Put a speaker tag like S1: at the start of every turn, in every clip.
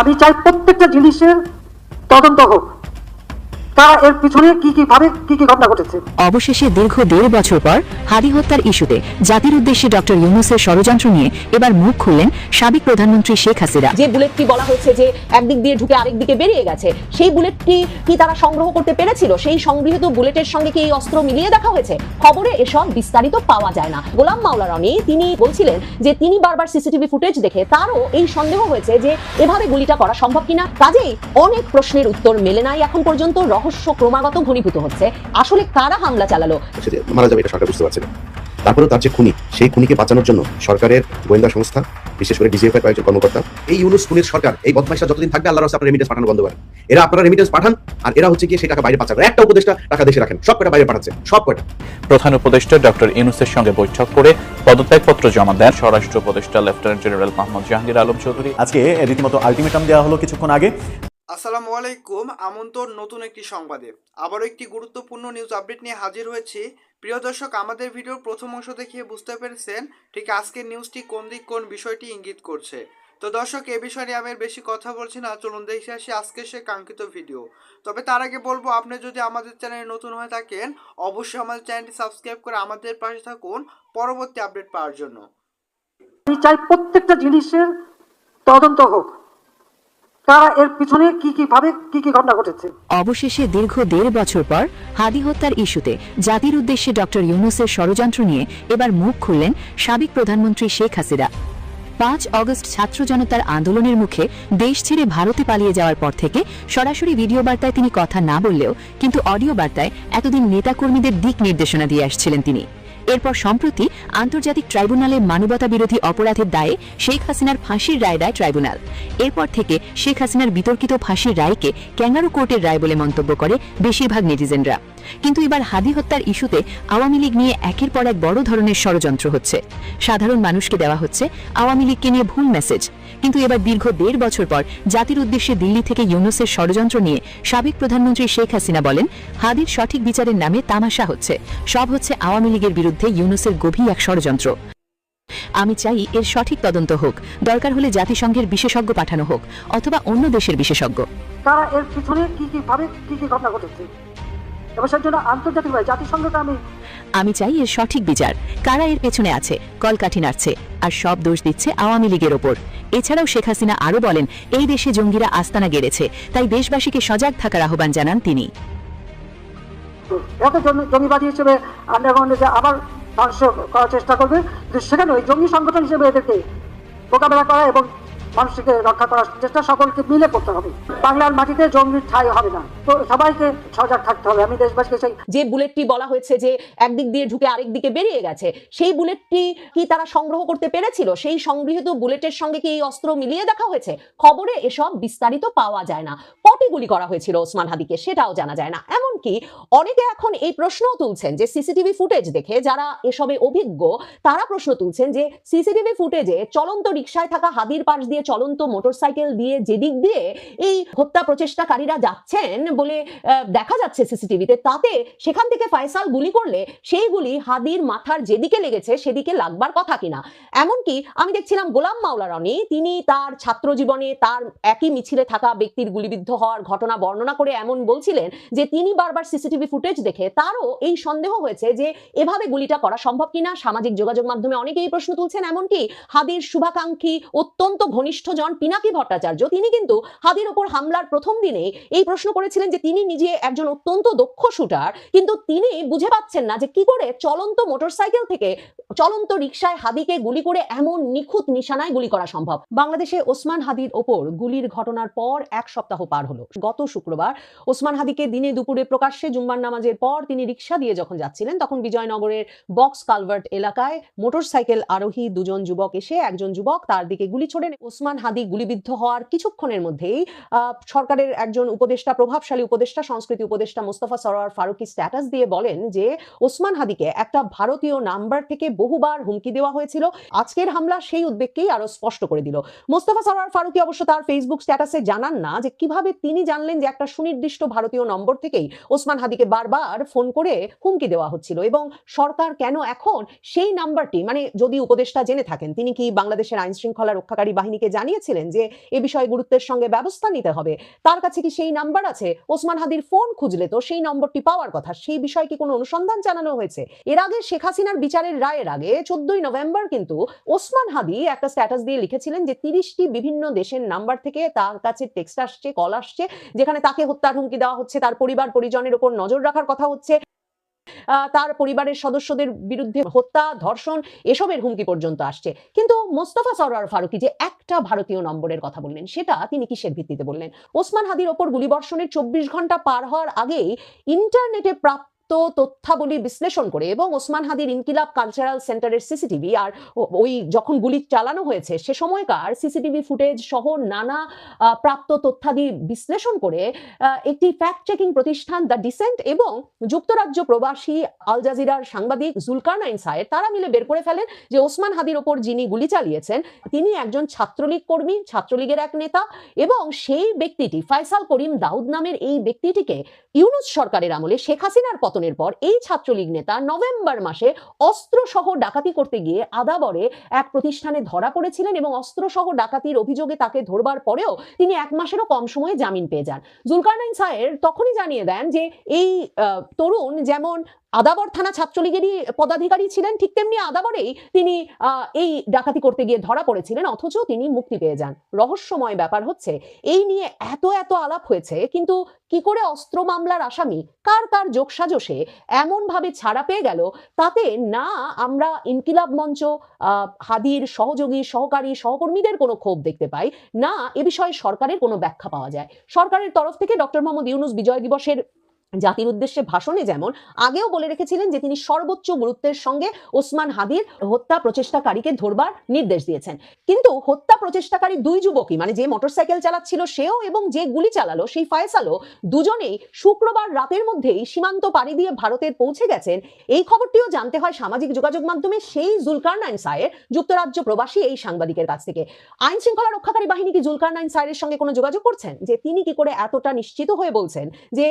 S1: আমি চাই প্রত্যেকটা জিনিসের তদন্ত হোক, কারা এর পিছনে কি ঘটনা ঘটেছে।
S2: অবশেষে দীর্ঘ 1.5 বছর পর হাদি হত্যার ইস্যুতে জাতির উদ্দেশ্যে ডক্টর ইউনূসের ষড়যন্ত্র নিয়ে এবার মুখ খুললেন সাবেক প্রধানমন্ত্রী শেখ হাসিনা।
S3: যে বুলেটটি বলা হয়েছে যে একদিক দিয়ে ঢুকে আরেক দিকে বেরিয়ে গেছে, সেই বুলেটটি কি তারা সংগ্রহ করতে পেরেছিল? সেই সংগৃহীত বুলেটের সঙ্গে কি এই অস্ত্র মিলিয়ে দেখা হয়েছে? খবরে এসব বিস্তারিত পাওয়া যায় না। গোলাম মাওলা রনি তিনি বলছিলেন যে তিনি বারবার সিসিটিভি ফুটেজ দেখে তারও এই সন্দেহ হয়েছে যে এভাবে গুলিটা করা সম্ভব কিনা। কাজেই অনেক প্রশ্নের উত্তর মেলে নাই এখন পর্যন্ত। রহস্য ক্রমাগত ঘনীভূত হচ্ছে। আসলে কারা হামলা চালালো?
S4: মারা যাবে এটা সরকার বুঝতে পারছে না। তারপরেও তার যে খুনি, সেই খুনিকে বাঁচানোর জন্য সরকারের গোয়েন্দা সংস্থা, বিশেষ করে ডিজিএফআই কয়েকজন কর্মকর্তা, এই ইউনূস খুনির সরকার, এই বদমাইশরা যতদিন থাকবে আল্লাহর রাস্তায় আপনারা রেমিটেন্স পাঠানো বন্ধ করেন। এরা আপনারা রেমিটেন্স পাঠান, আর এরা হচ্ছে গিয়ে সেই টাকা বাইরে পাচার। একটা উপদেষ্টা টাকা দেশে রাখেন, সব কটা বাইরে পাঠাচ্ছে, সব কটা।
S5: প্রধান উপদেষ্টা ডক্টর ইউনূসের সঙ্গে বৈঠক করে পদত্যাগপত্র জমা দেন স্বরাষ্ট্র উপদেষ্টা লেফটেন্যান্ট জেনারেল মোহাম্মদ জাহাঙ্গীর আলম চৌধুরী।
S6: আজকে রীতিমতো আলটিমেটাম দেওয়া হলো কিছুক্ষণ আগে।
S7: আসসালামু আলাইকুম, আমন্ত্রণ নতুন একটি সংবাদে। আবারও একটি গুরুত্বপূর্ণ নিউজ আপডেট নিয়ে হাজির হয়েছি। প্রিয় দর্শক, আমাদের ভিডিওর প্রথম অংশ দেখিয়ে বুঝতে পেরেছেন ঠিক আজকের নিউজটি কোন বিষয়টি ইঙ্গিত করছে। তো দর্শক, এই বিষয় নিয়ে আমি বেশি কথা বলছি না, চলুন দেখে আসি আজকে সে কাঙ্ক্ষিত ভিডিও। তবে তার আগে বলবো, আপনি যদি আমাদের চ্যানেলে নতুন হয়ে থাকেন অবশ্যই আমাদের চ্যানেলটি সাবস্ক্রাইব করে আমাদের পাশে থাকুন পরবর্তী আপডেট পাওয়ার জন্য।
S1: আমি চাই প্রত্যেকটা জিনিসের তদন্ত হোক, কারা এর পিছনে কি ঘটনা ঘটেছে।
S2: অবশেষে দীর্ঘ 1.5 বছর পর হাদি হত্যার ইস্যুতে জাতির উদ্দেশ্যে ডক্টর ইউনূসের ষড়যন্ত্র নিয়ে এবার মুখ খুললেন সাবেক প্রধানমন্ত্রী শেখ হাসিনা। 5 অগস্ট ছাত্র জনতার আন্দোলনের মুখে দেশ ছেড়ে ভারতে পালিয়ে যাওয়ার পর থেকে সরাসরি ভিডিও বার্তায় তিনি কথা না বললেও কিন্তু অডিও বার্তায় এতদিন নেতাকর্মীদের দিক নির্দেশনা দিয়ে আসছিলেন তিনি। এরপর সম্প্রতি আন্তর্জাতিক ট্রাইব্যুনালে মানবতা বিরোধী অপরাধের দায়ে শেখ হাসিনার ফাঁসির রায় দেয় ট্রাইব্যুনাল। এরপর থেকে শেখ হাসিনার বিতর্কিত ফাঁসির রায়কে ক্যাঙ্গারু কোর্টের রায় বলে মন্তব্য করে বেশিরভাগ নেটিজেনরা। কিন্তু এবার হাদি হত্যার ইস্যুতে আওয়ামী লীগ নিয়ে একের পর এক বড় ধরনের ষড়যন্ত্র হচ্ছে। সাধারণ মানুষকে দেওয়া হচ্ছে আওয়ামী লীগকে নিয়ে ভুল মেসেজ। কিন্তু এবার দীর্ঘ 1.5 বছর পর জাতির উদ্দেশ্যে দিল্লি থেকে ইউনূসের ষড়যন্ত্র নিয়ে সাবেক প্রধানমন্ত্রী শেখ হাসিনা বলেন, হাদির সঠিক বিচারের নামে তামাশা হচ্ছে, সব হচ্ছে আওয়ামী লীগের বিরুদ্ধে ইউনূসের গভীর এক ষড়যন্ত্র। আমি চাই এর সঠিক তদন্ত হোক, দরকার হলে জাতিসংঘের বিশেষজ্ঞ পাঠানো হোক অথবা অন্য দেশের বিশেষজ্ঞ।
S1: কারা এর পিছনে কি ঘটনা ঘটেছে, এবং সেই জন্য আন্তর্জাতিকভাবে জাতিসংঘকে
S2: আমি চাই এর সঠিক বিচার। কারা এর পেছনে আছে, কলকাঠি নাড়ছে আর সব দোষ দিচ্ছে আওয়ামী লীগের ওপর। এছাড়াও শেখ হাসিনা আরও বলেন, এই দেশে জঙ্গিরা আস্তানা গেড়েছে, তাই দেশবাসীকে সজাগ থাকার আহ্বান জানান তিনি।
S1: জঙ্গিবাদী হিসেবে আন্ডারগ্রাউন্ডে যে আবার ধ্বংস করার চেষ্টা করবে, সেখানে ওই জঙ্গি সংগঠন হিসেবে এদেরকে মোকাবেলা করা এবং মানুষকে রক্ষা করার চেষ্টা সকলকে মিলে করতে হবে। বাংলার মাটিতে জঙ্গির ঠাঁই হবে না, তো সবাইকে সজাগ থাকতে হবে। আমি দেশবাসীকে চাই,
S3: যে বুলেটটি বলা হয়েছে যে একদিক দিয়ে ঢুকে আরেক দিকে বেরিয়ে গেছে, সেই বুলেটটি কি তারা সংগ্রহ করতে পেরেছিল? সেই সংগৃহীত বুলেটের সঙ্গে কি এই অস্ত্র মিলিয়ে দেখা হয়েছে? খবরে এসব বিস্তারিত পাওয়া যায় না। কটি গুলি করা হয়েছিল ওসমান হাদিকে সেটাও জানা যায় না। এমনকি অনেকে এখন এই প্রশ্নও তুলছেন যে সিসিটিভি ফুটেজ দেখে যারা এসবে অভিজ্ঞ তারা প্রশ্ন তুলছেন যে সিসিটিভি ফুটেজে চলন্ত রিকশায় থাকা হাদির পাশ দিয়ে চলন্ত মোটরসাইকেল দিয়ে যেদিক দিয়ে এই হত্যা প্রচেষ্টাকারীরা যাচ্ছেন বলে দেখা যাচ্ছে সিসিটিভিতে, তাতে সেখান থেকে ফয়সাল গুলি করলে সেই গুলি হাদির মাথার যেদিকে লেগেছে সেদিকে লাগবার কথা কিনা। এমনকি আমি দেখছিলাম গোলাম মাওলা রনি তিনি তার ছাত্র জীবনে তার একই মিছিলে থাকা ব্যক্তির গুলিবিদ্ধ হওয়ার ঘটনা বর্ণনা করে এমন বলছিলেন যে তিনি বারবার সিসিটিভি ফুটেজ দেখে তারও এই সন্দেহ হয়েছে যে এভাবে গুলিটা করা সম্ভব কিনা। সামাজিক যোগাযোগ মাধ্যমে অনেকেই প্রশ্ন তুলছেন। এমনকি হাদির শুভাকাঙ্ক্ষী অত্যন্ত ঘনিষ্ঠজন পিনাকি ভট্টাচার্য তিনি কিন্তু হাদির ওপর হামলার প্রথম দিনে এই প্রশ্ন করেছিলেন যে তিনি নিজে একজন অত্যন্ত দক্ষ শুটার, কিন্তু তিনি বুঝে পাচ্ছেন না যে কি করে চলন্ত মোটরসাইকেল থেকে চলন্ত রিকশায় হাদিকে গুলি করে এমন নিখুঁত নিশানায় গুলি করা সম্ভব। বাংলাদেশে ওসমান হাদির ওপর গুলির ঘটনার পর 1 সপ্তাহ পার হলো। গত শুক্রবার ওসমান হাদিকে দিনে দুপুরে প্রকাশ্যে জুম্মার নামাজের পর তিনি রিকশা দিয়ে যখন যাচ্ছিলেন তখন বিজয়নগরের বক্স কালভার্ট এলাকায় মোটরসাইকেল আরোহী 2 জন যুবক এসে একজন যুবক তার দিকে গুলি ছোড়েন। ওসমান হাদি গুলিবিদ্ধ হওয়ার কিছুক্ষণের মধ্যেই সরকারের একজন উপদেষ্টা, প্রভাবশালী উপদেষ্টা, সংস্কৃতি উপদেষ্টা মোস্তফা সরোয়ার ফারুকী স্ট্যাটাস দিয়ে বলেন যে ওসমান হাদিকে একটা ভারতীয় নাম্বার থেকে বহুবার হুমকি দেওয়া হয়েছিল। আজকের হামলা সেই উদ্বেগকেই আরো স্পষ্ট করে দিল। মোস্তফা সরোয়ার ফারুকী অবশ্য তার ফেসবুক স্ট্যাটাসে জানান না যে কিভাবে তিনি জানলেন যে একটা সুনির্দিষ্ট ভারতীয় নম্বর থেকেই ওসমান হাদিকে বারবার ফোন করে হুমকি দেওয়া হচ্ছিল, এবং সরকার কেন এখন সেই নাম্বারটি, মানে যদি উপদেষ্টা জেনে থাকেন তিনি কি বাংলাদেশের আইন শৃঙ্খলা রক্ষাকারী বাহিনীকে হাদিকে জানিয়েছিলেন যে এ বিষয়ে গুরুত্বের সঙ্গে ব্যবস্থা নিতে হবে, তার কাছে কি সেই নাম্বার আছে? ওসমান হাদির ফোন খুঁজলে তো সেই নম্বরটি পাওয়ার কথা। সেই বিষয়ে কি কোনো অনুসন্ধান জানানো হয়েছে? এর আগে শেখ হাসিনার বিচারের রায়ের আগে 14ই নভেম্বর কিন্তু ওসমান হাদি একটা স্ট্যাটাস দিয়ে লিখেছিলেন যে 30টি বিভিন্ন দেশের নাম্বার থেকে তার কাছে টেক্সট আসছে, কল আসছে, যেখানে তাকে হত্যার হুমকি দেওয়া হচ্ছে, তার পরিবার পরিজনের উপর নজর রাখার কথা হচ্ছে, তার পরিবারের সদস্যদের বিরুদ্ধে হত্যা, ধর্ষণ এসবের হুমকি পর্যন্ত আসছে। কিন্তু মোস্তফা সরওয়ার ফারুকী যে একটা ভারতীয় নম্বরের কথা বললেন, সেটা তিনি কিসের ভিত্তিতে বললেন? ওসমান হাদির ওপর গুলিবর্ষণের 24 ঘন্টা পার হওয়ার আগেই ইন্টারনেটে প্রাপ্ত তথ্যাবলী বিশ্লেষণ করে এবং ওসমান হাদির ইনকিলাব কালচারাল সেন্টারের সিসিটিভি আর ওই যখন গুলি চালানো হয়েছে সে সময়কার সিসিটিভি ফুটেজ সহ নানা প্রাপ্ত তথ্যাদি বিশ্লেষণ করে একটি ফ্যাক্ট চেকিং প্রতিষ্ঠান দ্য ডিসেন্ট এবং যুক্তরাজ্য প্রবাসী আল জাজিরার সাংবাদিক জুলকারনাইন সায়ের তারা মিলে বের করে ফেলেন যে ওসমান হাদির ওপর যিনি গুলি চালিয়েছেন তিনি একজন ছাত্রলীগ কর্মী, ছাত্রলীগের এক নেতা, এবং সেই ব্যক্তিটি ফয়সাল করিম দাউদ নামের এই ব্যক্তিটিকে ইউনূস সরকারের আমলে শেখ হাসিনার পতনের পর এই ছাত্রলীগ নেতা নভেম্বর মাসে অস্ত্র সহ ডাকাতি করতে গিয়ে আদাবরে এক প্রতিষ্ঠানে ধরা পড়েছিলেন এবং অস্ত্র সহ ডাকাতির অভিযোগে তাকে ধরবার পরেও তিনি 1 মাসেরও কম সময়ে জামিন পেয়ে যান। জুলকারনাইন সায়ের তখনই জানিয়ে দেন যে এই তরুণ যেমন আদাবর থানা ছাত্রলীগেরই পদাধিকারী ছিলেন, ঠিক তেমনি আদাবরেই তিনি এই ডাকাতি করতে গিয়ে ধরা পড়েছিলেন, অথচ তিনি মুক্তি পেয়ে যান। রহস্যময় ব্যাপার হচ্ছে এই নিয়ে এত আলাপ হয়েছে, কিন্তু কি করে অস্ত্র মামলার আসামি কার কার যোগসাজশে এমন ভাবে ছাড়া পেয়ে গেল, তাতে না আমরা ইনকিলাব মঞ্চ, হাদির সহযোগী সহকারী সহকর্মীদের কোনো ক্ষোভ দেখতে পাই, না এ বিষয়ে সরকারের কোনো ব্যাখ্যা পাওয়া যায়। সরকারের তরফ থেকে ডক্টর মোহাম্মদ ইউনূস বিজয় দিবসের জাতির উদ্দেশ্যে ভাষণে যেমন আগেও বলে রেখেছিলেন যে তিনি সর্বোচ্চ গুরুত্বের সঙ্গে ওসমান হাদির হত্যা প্রচেষ্টাকারীকে ধরবার নির্দেশ দিয়েছেন, কিন্তু হত্যা প্রচেষ্টাকারী 2 যুবকই, মানে যে মোটরসাইকেল চালাচ্ছিল সেও এবং যে গুলি চালালো সেই ফয়সালও, দুজনেই শুক্রবার রাতের মধ্যেই সীমান্ত পাড়ি দিয়ে ভারতের পৌঁছে গেছেন। এই খবরটিও জানতে হয় সামাজিক যোগাযোগ মাধ্যমে সেই জুলকারনাইন সায়ের যুক্তরাজ্য প্রবাসী এই সাংবাদিকের কাছ থেকে। আইন শৃঙ্খলা রক্ষাকারী বাহিনী কি জুলকারনাইন সায়ের সঙ্গে কোনো যোগাযোগ করছেন যে তিনি কি করে এতটা নিশ্চিত হয়ে বলছেন যে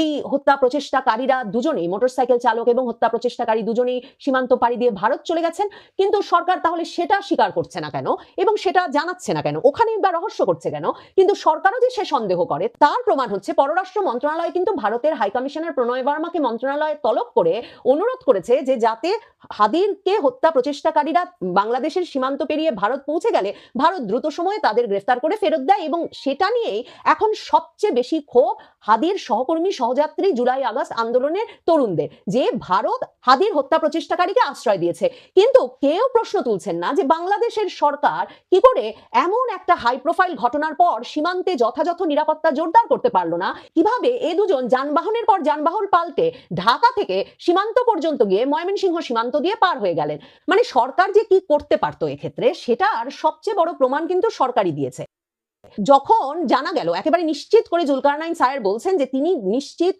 S3: এই হত্যা প্রচেষ্টাকারীরা দুজনেই, মোটরসাইকেল চালক এবং হত্যা প্রচেষ্টাকারী দুজনেই সীমান্ত পাড়ি দিয়ে ভারত চলে গেছেন? কিন্তু সরকার তাহলে সেটা স্বীকার করছে না কেন এবং সেটা জানাচ্ছে না কেন? ওখানেই বা রহস্য করছে কেন? কিন্তু সরকারও যে সে সন্দেহ করে তার প্রমাণ হচ্ছে পররাষ্ট্র মন্ত্রণালয় কিন্তু ভারতের হাই কমিশনার প্রণয় বর্মাকে মন্ত্রণালয়ে তলব করে অনুরোধ করেছে যে যাতে হাদিরকে হত্যা প্রচেষ্টাকারীরা বাংলাদেশের সীমান্ত পেরিয়ে ভারত পৌঁছে গেলে ভারত দ্রুত সময়ে তাদের গ্রেফতার করে ফেরত দেয়, এবং সেটা নিয়েই এখন সবচেয়ে বেশি ক্ষোভ হাদির সহকর্মী সহযাত্রী জুলাই আগস্ট আন্দোলনের তরুণদের, যে ভারত হাদির হত্যা প্রচেষ্টাকারীকে আশ্রয় দিয়েছে। কিন্তু কেউ প্রশ্ন তুলছেন না যে বাংলাদেশের সরকার কি করে এমন একটা হাই প্রোফাইল ঘটনার পর সীমান্তে যথাযথ নিরাপত্তা জোরদার করতে পারলো না? কিভাবে এ দুজন যানবাহনের পর যানবাহন পাল্টে ঢাকা থেকে সীমান্ত পর্যন্ত গিয়ে ময়মনসিংহ সীমান্ত দিয়ে পার হয়ে গেলেন? মানে সরকার যে কি করতে পারতো এক্ষেত্রে, সেটার সবচেয়ে বড় প্রমাণ কিন্তু সরকারই দিয়েছে। যখন জানা গেল, একেবারে নিশ্চিত করে জুলকারনাইন সায়ের বলছেন যে তিনি নিশ্চিত,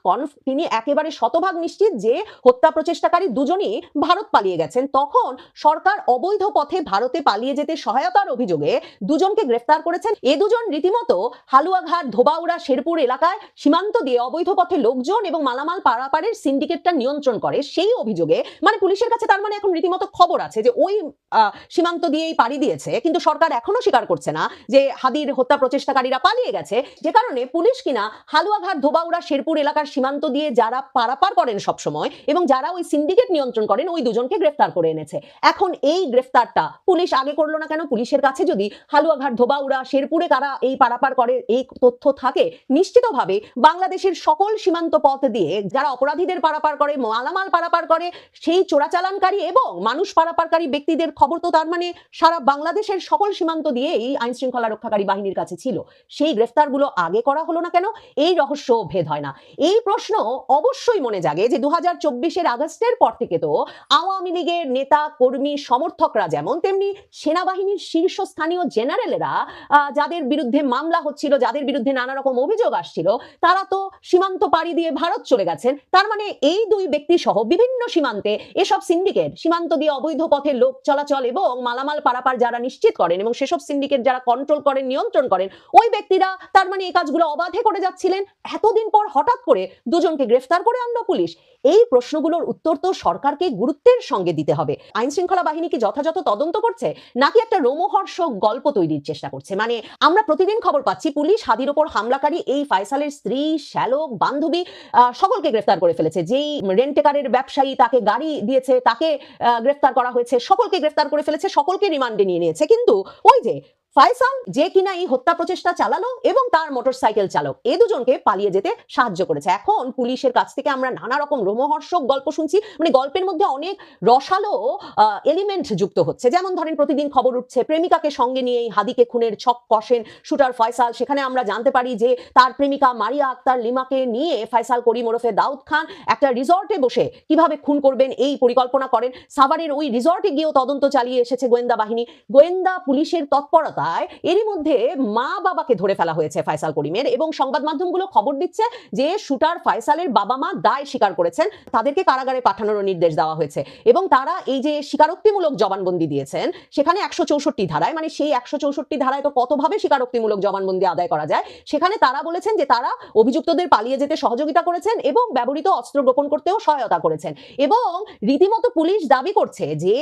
S3: তিনি একেবারে শতভাগ নিশ্চিত যে হত্যা প্রচেষ্টাকারী দুজনই ভারত পালিয়ে গেছেন, তখন সরকার অবৈধ পথে ভারতে পালিয়ে যেতে সহায়তার অভিযোগে দুজনকে গ্রেফতার করেছেন। এ দুজন রীতিমতো হালুয়াঘাট, ধোবাউড়া, শেরপুর এলাকায় সীমান্ত দিয়ে অবৈধ পথে লোকজন এবং মালামাল পারাপারের সিন্ডিকেটটা নিয়ন্ত্রণ করে সেই অভিযোগে, মানে পুলিশের কাছে তার মানে এখন রীতিমতো খবর আছে যে ওই সীমান্ত দিয়েই পাড়ি দিয়েছে, কিন্তু সরকার এখনো স্বীকার করছে না যে হাদির হত্যা প্রচেষ্টাকারীরা পালিয়ে গেছে, যে কারণে পুলিশ কিনা হালুয়াঘাট, ধোবাউড়া, শেরপুর এলাকার সীমান্ত দিয়ে যারা পারাপার করেন সবসময় এবং যারা ওই সিন্ডিকেট নিয়ন্ত্রণ করেন ওই দুজনকে গ্রেফতার করে এনেছে। এখন এই গ্রেফতারটা পুলিশ আগে করলো না কেন? পুলিশের কাছে যদি হালুয়াঘাট, ধোবাউড়া, শেরপুরে কারা এই পারাপার করে এই তথ্য থাকে, নিশ্চিতভাবে বাংলাদেশের সকল সীমান্ত পথ দিয়ে যারা অপরাধীদের পারাপার করে, মালামাল পারাপার করে, সেই চোরাচালানকারী এবং মানুষ পারাপারকারী ব্যক্তিদের খবর তো তার মানে সারা বাংলাদেশের সকল সীমান্ত দিয়ে এই আইন শৃঙ্খলা রক্ষাকারী বাহিনীর কাছে ছিল। সেই গ্রেফতারগুলো আগে করা হলো না কেন? এই রহস্য ভেদ হয় না। এই প্রশ্ন অবশ্যই মনে জাগে যে 2024 আগস্টের পর থেকে তো আওয়ামী লীগের নেতা কর্মী সমর্থকরা যেমন, তেমনি সেনাবাহিনীর শীর্ষস্থানীয় জেনারেলেরা যাদের বিরুদ্ধে মামলা হচ্ছিল, যাদের বিরুদ্ধে নানা রকম অভিযোগ আসছিল, তারা তো সীমান্ত পাড়ি দিয়ে ভারত চলে গেছেন। তার মানে এই দুই ব্যক্তি সহ বিভিন্ন সীমান্তে এসব সিন্ডিকেট, সীমান্ত দিয়ে অবৈধ পথে লোক চলাচল এবং মালামাল পারাপার যারা নিশ্চিত করেন এবং সেসব সিন্ডিকেট যারা কন্ট্রোল করেন, নিয়ন্ত্রণ করেন, করেন ওই ব্যক্তিরা তার মানে এই কাজগুলো অবাধে করে যাচ্ছিলেন। এতদিন পর হঠাৎ করে দুজনকে গ্রেফতার করে আনলো পুলিশ। এই প্রশ্নগুলোর উত্তর তো সরকারকে গুরুত্বের সঙ্গে দিতে হবে। আইন শৃঙ্খলা বাহিনী কি যথাযথ তদন্ত করছে, নাকি একটা রোমহর্ষক গল্প তৈরির চেষ্টা করছে? মানে আমরা প্রতিদিন খবর পাচ্ছি পুলিশ হাদির ওপর হামলাকারী এই ফাইসালের স্ত্রী, শ্যালক, বান্ধবী সকলকে গ্রেফতার করে ফেলেছে। যেই রেন্টেকারের ব্যবসায়ী তাকে গাড়ি দিয়েছে তাকে গ্রেফতার করা হয়েছে, সকলকে গ্রেফতার করে ফেলেছে, সকলকে রিমান্ডে নিয়ে নিয়েছে। কিন্তু ওই যে ফাইসাল যে কিনা এই হত্যা প্রচেষ্টা চালালো এবং তার মোটরসাইকেল চালক, এই দুজনকে পালিয়ে যেতে সাহায্য করেছে। এখন পুলিশের কাছ থেকে আমরা নানা রকম রোমহর্ষক গল্প শুনছি, মানে গল্পের মধ্যে অনেক রসালো এলিমেন্ট যুক্ত হচ্ছে। যেমন ধরেন প্রতিদিন খবর উঠছে প্রেমিকাকে সঙ্গে নিয়ে হাদিকে খুনের ছক কষেন শুটার ফয়সাল। সেখানে আমরা জানতে পারি যে তার প্রেমিকা মারিয়া আক্তার লিমাকে নিয়ে ফয়সাল করিম ওরফে দাউদ খান একটা রিসর্টে বসে কিভাবে খুন করবেন এই পরিকল্পনা করেন। সাভারের ওই রিসর্টে গিয়েও তদন্ত চালিয়ে এসেছে গোয়েন্দা বাহিনী। গোয়েন্দা পুলিশের তৎপরতা এরই মধ্যে মা বাবাকে ধরে ফেলা হয়েছে ফয়সাল করিমের, এবং সংবাদ মাধ্যমগুলো খবর দিচ্ছে যে শুটার ফয়সালের বাবা মা দায় স্বীকার করেছেন, তাদেরকে কারাগারে পাঠানোর নির্দেশ দেওয়া হয়েছে। এবং তারা এই যে স্বীকারোক্তিমূলক জবানবন্দি দিয়েছেন সেখানে 164 ধারায়, মানে সেই 164 ধারায় তো কতভাবে স্বীকারোক্তিমূলক জবানবন্দি আদায় করা যায়, সেখানে তারা বলেছেন যে তারা অভিযুক্তদের পালিয়ে যেতে সহযোগিতা করেছেন এবং ব্যবহৃত অস্ত্র গোপন করতেও সহায়তা করেছেন। এবং রীতিমতো পুলিশ দাবি করছে যে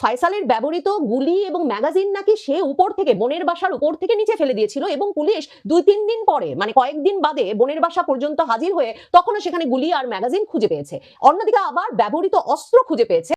S3: ফয়সালের ব্যবহৃত গুলি এবং ম্যাগাজিন নাকি সে উপর থেকে বোনের বাসার উপর থেকে নিচে ফেলে দিয়েছিল, এবং পুলিশ 2-3 দিন পরে মানে কয়েকদিন বাদে বোনের বাসা পর্যন্ত হাজির হয়ে তখনও সেখানে গুলি আর ম্যাগাজিন খুঁজে পেয়েছে। অন্যদিকে আবার ব্যবহৃত অস্ত্র খুঁজে পেয়েছে।